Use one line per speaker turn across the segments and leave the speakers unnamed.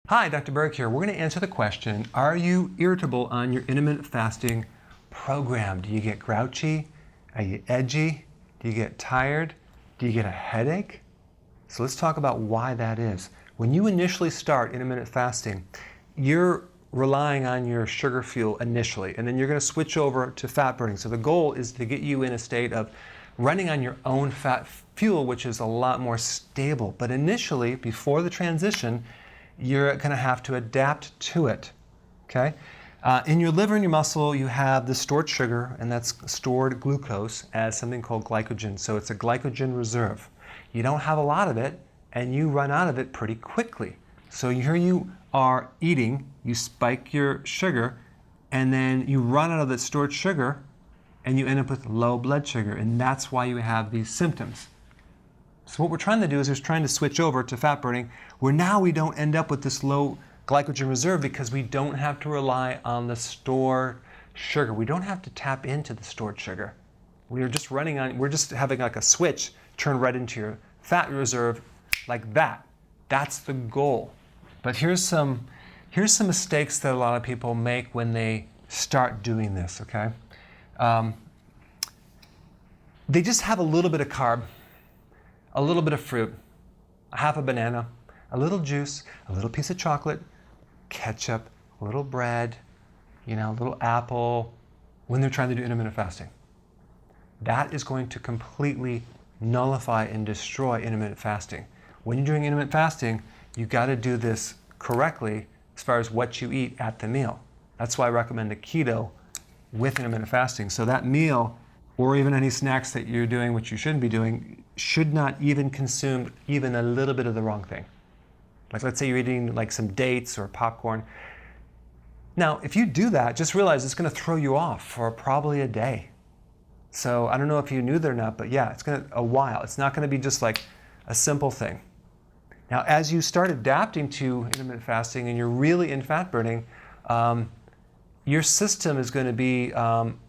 Hi, Dr. Berg here. We're going to answer the question, are you irritable on your intermittent fasting program? Do you get grouchy? Are you edgy? Do you get tired? Do you get a headache? So let's talk about why that is. When you initially start intermittent fasting, you're relying on your sugar fuel initially, and then you're going to switch over to fat burning. So the goal is to get you in a state of running on your own fat fuel, which is a lot more stable. But initially, before the transition, you're going to have to adapt to it, okay? In your liver and your muscle, you have the stored sugar, and that's stored glucose as something called glycogen. So it's a glycogen reserve. You don't have a lot of it, and you run out of it pretty quickly. So here you are eating, you spike your sugar, and then you run out of that stored sugar, and you end up with low blood sugar, and that's why you have these symptoms. So what we're trying to do is we're trying to switch over to fat burning, where now we don't end up with this low glycogen reserve because we don't have to rely on the stored sugar. We don't have to tap into the stored sugar. We're just having like a switch turn right into your fat reserve like that. That's the goal. But here's some mistakes that a lot of people make when they start doing this, okay? They just have a little bit of carb, a little bit of fruit, half a banana, a little juice, a little piece of chocolate, ketchup, a little bread, a little apple, when they're trying to do intermittent fasting. That is going to completely nullify and destroy intermittent fasting. When you're doing intermittent fasting, you've got to do this correctly as far as what you eat at the meal. That's why I recommend the keto with intermittent fasting. So that meal, or even any snacks that you're doing, which you shouldn't be doing, should not even consume even a little bit of the wrong thing. Like let's say you're eating like some dates or popcorn. Now, if you do that, just realize it's going to throw you off for probably a day. So I don't know if you knew that or not, but yeah, it's going to a while. It's not going to be just like a simple thing. Now, as you start adapting to intermittent fasting and you're really in fat burning, your system is going to be,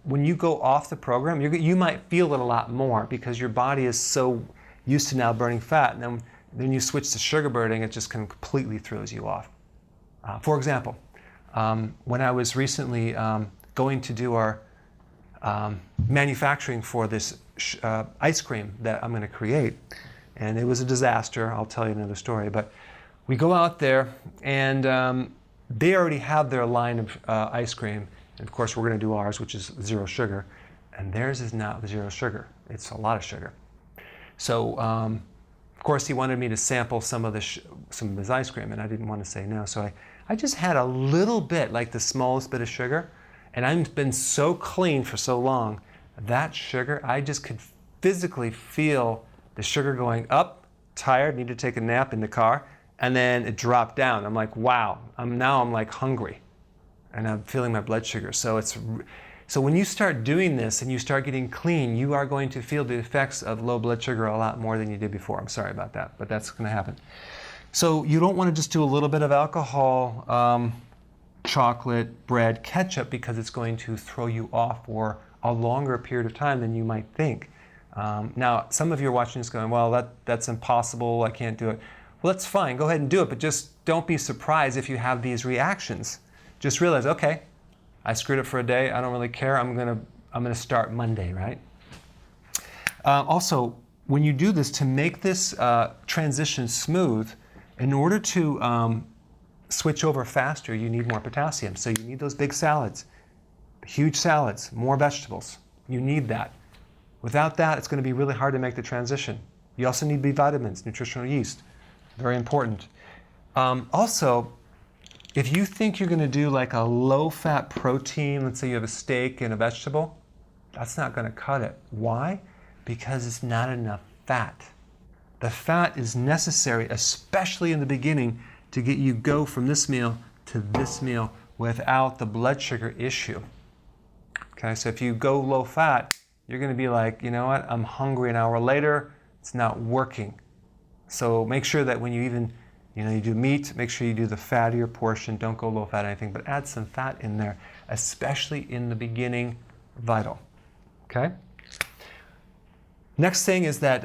when you go off the program, you might feel it a lot more because your body is so used to now burning fat. And then you switch to sugar burning, it just completely throws you off. For example, when I was recently going to do our manufacturing for this ice cream that I'm going to create, and it was a disaster. I'll tell you another story. But we go out there, and they already have their line of ice cream. And of course, we're going to do ours, which is 0 sugar. And theirs is not 0 sugar. It's a lot of sugar. So, of course, he wanted me to sample some of his ice cream, and I didn't want to say no. So I just had a little bit, like the smallest bit of sugar. And I've been so clean for so long, that sugar, I just could physically feel the sugar going up, tired, need to take a nap in the car, and then it dropped down. I'm like, wow, now I'm like hungry, and I'm feeling my blood sugar. So when you start doing this and you start getting clean, you are going to feel the effects of low blood sugar a lot more than you did before. I'm sorry about that, but that's going to happen. So you don't want to just do a little bit of alcohol, chocolate, bread, ketchup, because it's going to throw you off for a longer period of time than you might think. Now, some of you are watching this going, well, that's impossible, I can't do it. Well, that's fine, go ahead and do it, but just don't be surprised if you have these reactions. Just realize, okay, I screwed up for a day, I don't really care, I'm gonna start Monday, right? Also, when you do this, to make this transition smooth, in order to switch over faster, you need more potassium. So you need those big salads, huge salads, more vegetables. You need that. Without that, it's going to be really hard to make the transition. You also need B vitamins, nutritional yeast. Very important. Also, if you think you're going to do like a low-fat protein, let's say you have a steak and a vegetable, that's not going to cut it. Why? Because it's not enough fat. The fat is necessary, especially in the beginning, to get you go from this meal to this meal without the blood sugar issue. Okay, so if you go low fat, you're going to be like, you know what, I'm hungry an hour later, it's not working. So make sure that when you even, you do meat, make sure you do the fattier portion, don't go low fat or anything, but add some fat in there, especially in the beginning, vital. Okay? Next thing is that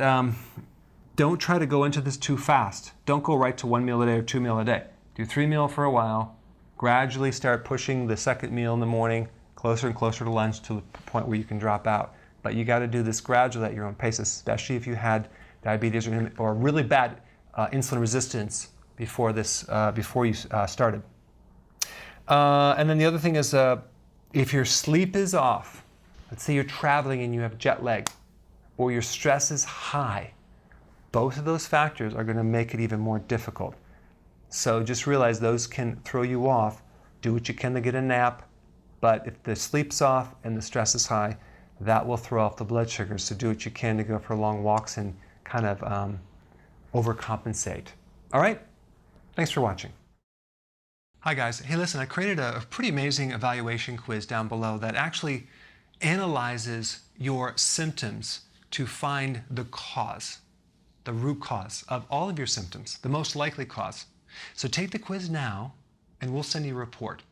don't try to go into this too fast. Don't go right to 1 meal a day or 2 meals a day. Do 3 meals for a while, gradually start pushing the second meal in the morning closer and closer to lunch to the point where you can drop out. But you got to do this gradually at your own pace, especially if you had diabetes or really bad insulin resistance before you started. And then the other thing is, if your sleep is off, let's say you're traveling and you have jet lag, or your stress is high, both of those factors are going to make it even more difficult. So just realize those can throw you off. Do what you can to get a nap, but if the sleep's off and the stress is high, that will throw off the blood sugar. So do what you can to go for long walks and kind of overcompensate. All right? Thanks for watching. Hi guys. Hey, listen, I created a pretty amazing evaluation quiz down below that actually analyzes your symptoms to find the cause, the root cause of all of your symptoms, the most likely cause. So take the quiz now and we'll send you a report.